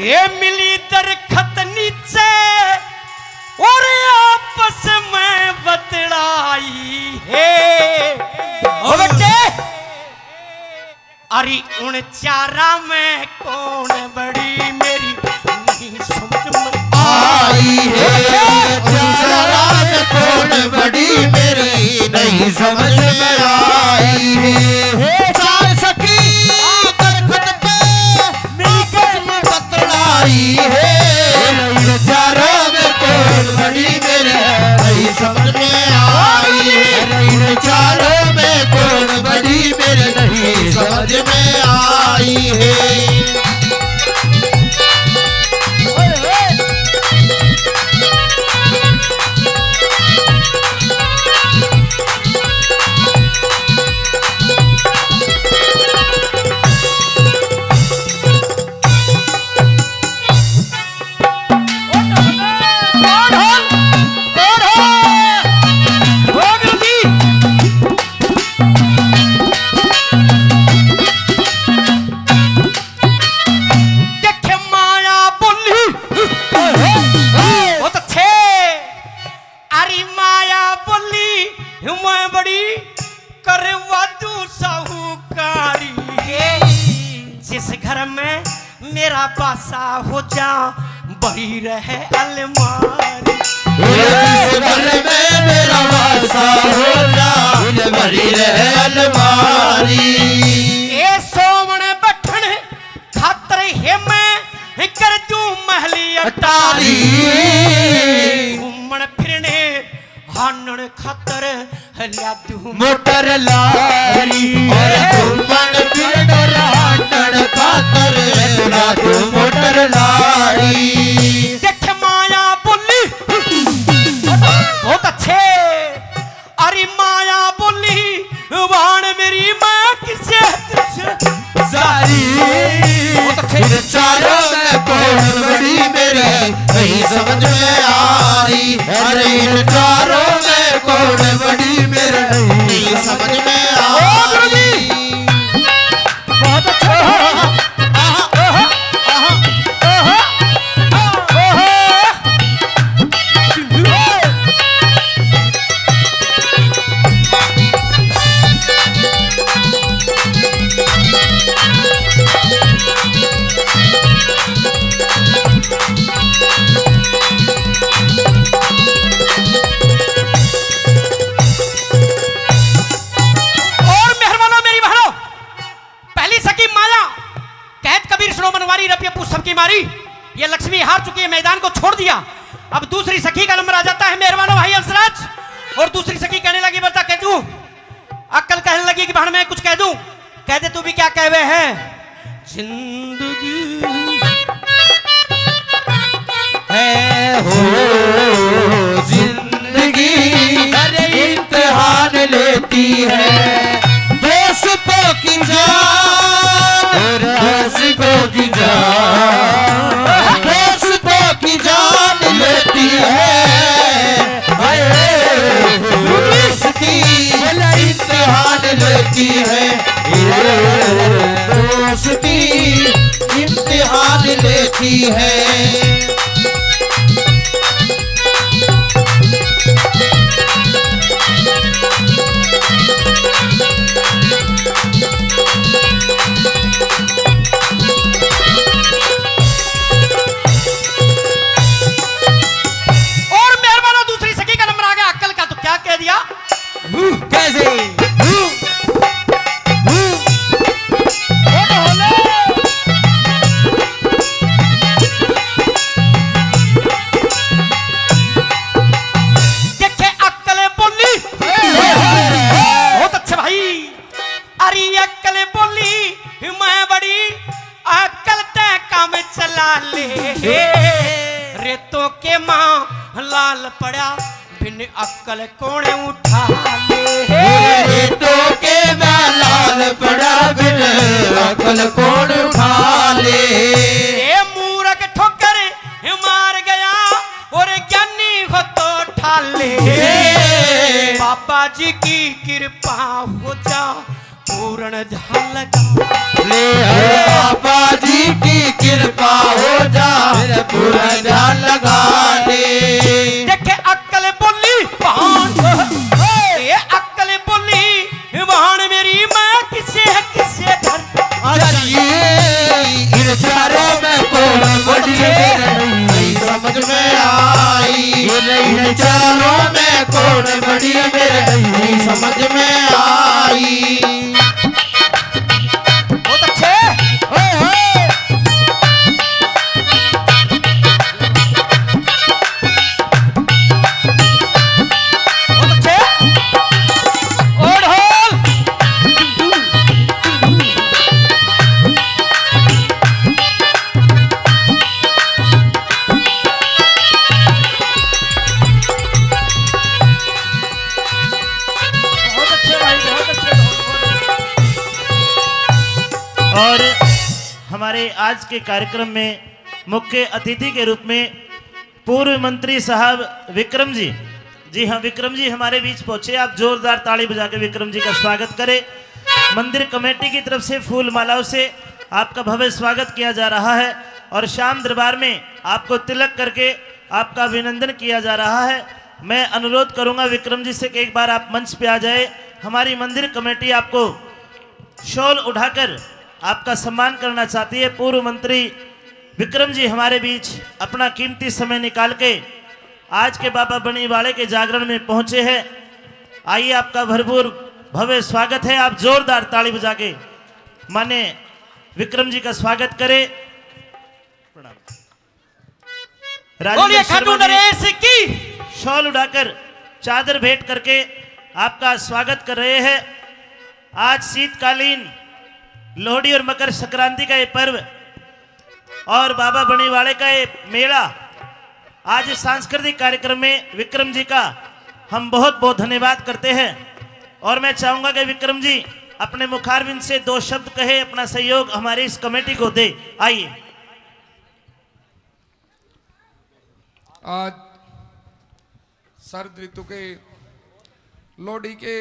ये मिली दरखत नीचे और आपस में बतलाई है। ओ बेटे अरे उन चारा में कौन बड़ी मेरी नहीं समझ में आई है। चारा में कौन बड़ी मेरी नहीं समझ में आई है। चार सखी दरखत पे आपस में बतलाई है। चारा में कौन बड़ी मेरी नहीं समझ में आई है। चारों में कौन बड़ी मेरी नहीं समझ में आई है। मेरा पासा हो जा बड़ी रहे अलमारी। जिस घर में मेरा पासा हो जा बड़ी रहे अलमारी। ए सोमन बठन खातर है मैं कर दूं महली अटारी। घूमन फिरने हानन खातर हल्या दूं मोटर लारी। घूमन फिरने हानन खातर हल्या दूं मोटर लारी। देख माया बोली बहुत अच्छे। अरे माया बोली वाण मेरी माँ किसे सारी। चारों में कौन बड़ी मेरे नहीं समझ में आई। अरे इन चारों में कौन बड़ी मेरे नहीं समझ में आई। बहुत अच्छा। सबकी मारी ये लक्ष्मी हार चुकी है, मैदान को छोड़ दिया। अब दूसरी सखी का नंबर आ जाता है मेहरबानो भाई हंसराज। और दूसरी सखी कहने लगी बता कह दूं अक्कल कहने लगी कि भाड़ में कुछ कह दूं। कह दे तू भी क्या कहवे है। जिंदगी है हो जिंदगी अरे इम्तिहान लेती है। दोस्तों की जान और आशिकों की जान दोस्तों की जान लेती है। दोस्ती इम्तिहान लेती है। दोस्ती इम्तिहान लेती है। कैसे देखे अक्कल बोली बहुत अच्छे भाई। अरे अक्कल बोली मैं बड़ी अक्कल तय काम चला ले। रेतों के माँ लाल पड़ा बिन अक्कल कौन उठा ले। तो के मैं लाल पड़ा बिन अक्कल कौन उठा ले। ये मूर्ख ठोकर मार गया और ज्ञानी हो तो उठा ले। बाबा जी की कृपा हो जा पूर्ण झलक ले। बाबा जी की कृपा हो जा चाहिए इन चारों में कौन बड़ी नहीं समझ में आई। इन चारों में कौन बड़ी मेरे नहीं समझ में आई। बहुत अच्छे। बहुत अच्छे। और होल। बहुत अच्छे भाई, बहुत अच्छे, बहुत अच्छे। और हमारे आज के कार्यक्रम में मुख्य अतिथि के रूप में पूर्व मंत्री साहब विक्रम जी हाँ विक्रम जी हमारे बीच पहुंचे। आप जोरदार ताली बजा के विक्रम जी का स्वागत करें। मंदिर कमेटी की तरफ से फूल मालाओं से आपका भव्य स्वागत किया जा रहा है और शाम दरबार में आपको तिलक करके आपका अभिनंदन किया जा रहा है। मैं अनुरोध करूंगा विक्रम जी से कि एक बार आप मंच पे आ जाए। हमारी मंदिर कमेटी आपको शॉल उठाकर आपका सम्मान करना चाहती है। पूर्व मंत्री विक्रम जी हमारे बीच अपना कीमती समय निकाल के आज के बाबा बनीवाले के जागरण में पहुंचे हैं। आइए आपका भरपूर भव्य स्वागत है। आप जोरदार ताली बजा के माने विक्रम जी का स्वागत करें। बोलिए खाटू नरेश की। शॉल उड़ाकर चादर भेंट करके आपका स्वागत कर रहे हैं। आज शीतकालीन लोहड़ी और मकर संक्रांति का ये पर्व और बाबा बनीवाले का ये मेला, आज इस सांस्कृतिक कार्यक्रम में विक्रम जी का हम बहुत बहुत धन्यवाद करते हैं। और मैं चाहूंगा कि विक्रम जी अपने मुखारबिंद से दो शब्द कहे, अपना सहयोग हमारी इस कमेटी को दे। आइए। आज शरद ऋतु के लोहड़ी के